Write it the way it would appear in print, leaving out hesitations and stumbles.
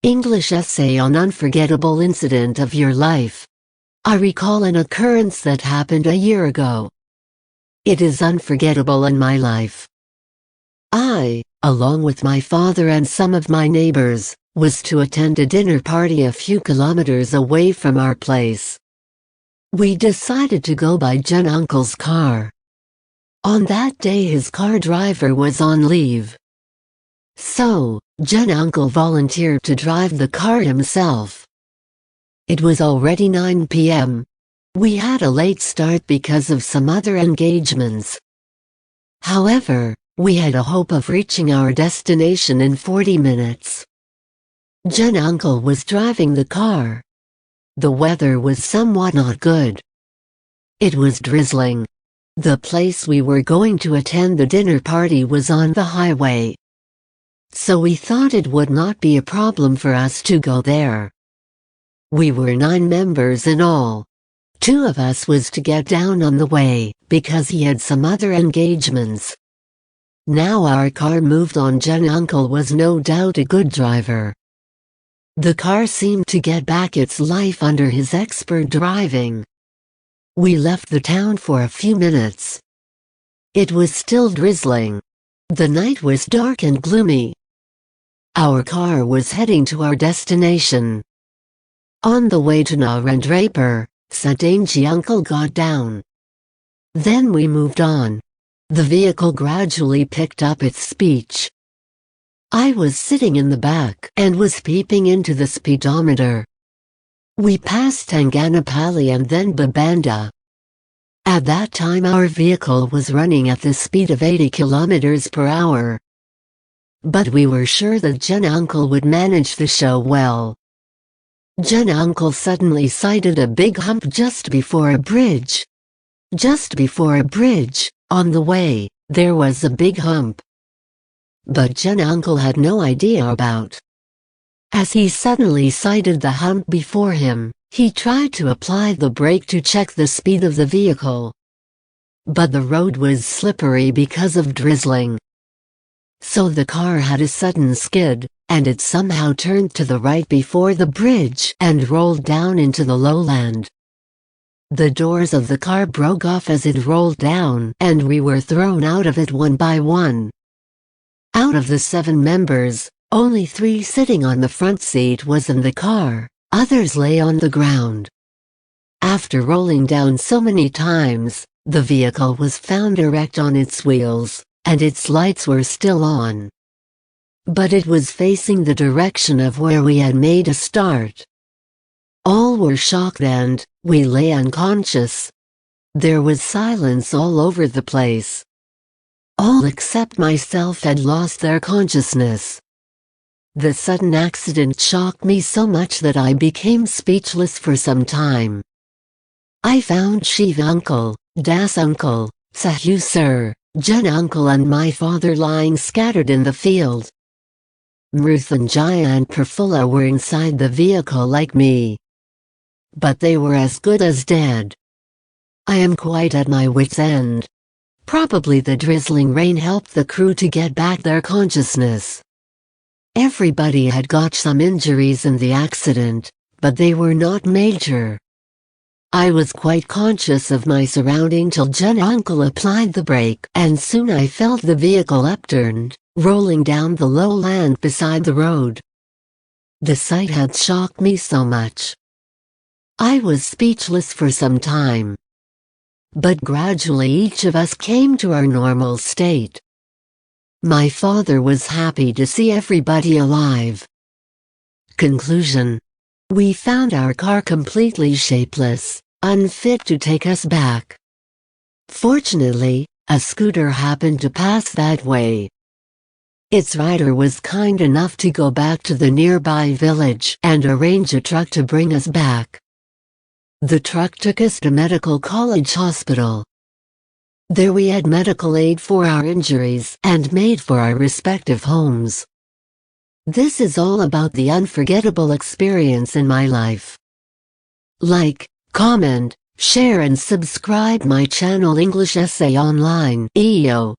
English essay on unforgettable incident of your life. I recall an occurrence that happened a year ago. It is unforgettable in my life. I, along with my father and some of my neighbors, was to attend a dinner party a few kilometers away from our place. We decided to go by Jen Uncle's car. On that day his car driver was on leave. So, Jen Uncle volunteered to drive the car himself. It was already 9 p.m. We had a late start because of some other engagements. However, we had a hope of reaching our destination in 40 minutes. Jen Uncle was driving the car. The weather was somewhat not good. It was drizzling. The place we were going to attend the dinner party was on the highway. So we thought it would not be a problem for us to go there. We were 9 members in all. 2 of us was to get down on the way, because he had some other engagements. Now our car moved on. Jen Uncle was no doubt a good driver. The car seemed to get back its life under his expert driving. We left the town for a few minutes. It was still drizzling. The night was dark and gloomy. Our car was heading to our destination. On the way to Narendrapur, Sadanji Uncle got down. Then we moved on. The vehicle gradually picked up its speech. I was sitting in the back and was peeping into the speedometer. We passed Tanganapalli and then Babanda. At that time our vehicle was running at the speed of 80 kilometers per hour. But we were sure that Jen Uncle would manage the show well. Jen Uncle suddenly sighted a big hump just before a bridge. Just before a bridge, on the way, there was a big hump. But Jen Uncle had no idea about. As he suddenly sighted the hump before him, he tried to apply the brake to check the speed of the vehicle. But the road was slippery because of drizzling. So the car had a sudden skid, and it somehow turned to the right before the bridge and rolled down into the lowland. The doors of the car broke off as it rolled down, and we were thrown out of it one by one. Out of the 7 members, only 3 sitting on the front seat was in the car, others lay on the ground. After rolling down so many times, the vehicle was found erect on its wheels, and its lights were still on. But it was facing the direction of where we had made a start. All were shocked and we lay unconscious. There was silence all over the place. All except myself had lost their consciousness. The sudden accident shocked me so much that I became speechless for some time. I found Shiv Uncle, Das Uncle, Sahu Sir, Jen Uncle and my father lying scattered in the field. Mruthanjaya and Prafulla were inside the vehicle like me. But they were as good as dead. I am quite at my wit's end. Probably the drizzling rain helped the crew to get back their consciousness. Everybody had got some injuries in the accident, but they were not major. I was quite conscious of my surrounding till Jen Uncle applied the brake, and soon I felt the vehicle upturned, rolling down the lowland beside the road. The sight had shocked me so much. I was speechless for some time. But gradually each of us came to our normal state. My father was happy to see everybody alive. Conclusion. We found our car completely shapeless, unfit to take us back. Fortunately, a scooter happened to pass that way. Its rider was kind enough to go back to the nearby village and arrange a truck to bring us back. The truck took us to Medical College Hospital. There we had medical aid for our injuries and made for our respective homes. This is all about the unforgettable experience in my life. Like, comment, share and subscribe my channel English Essay Online (EO).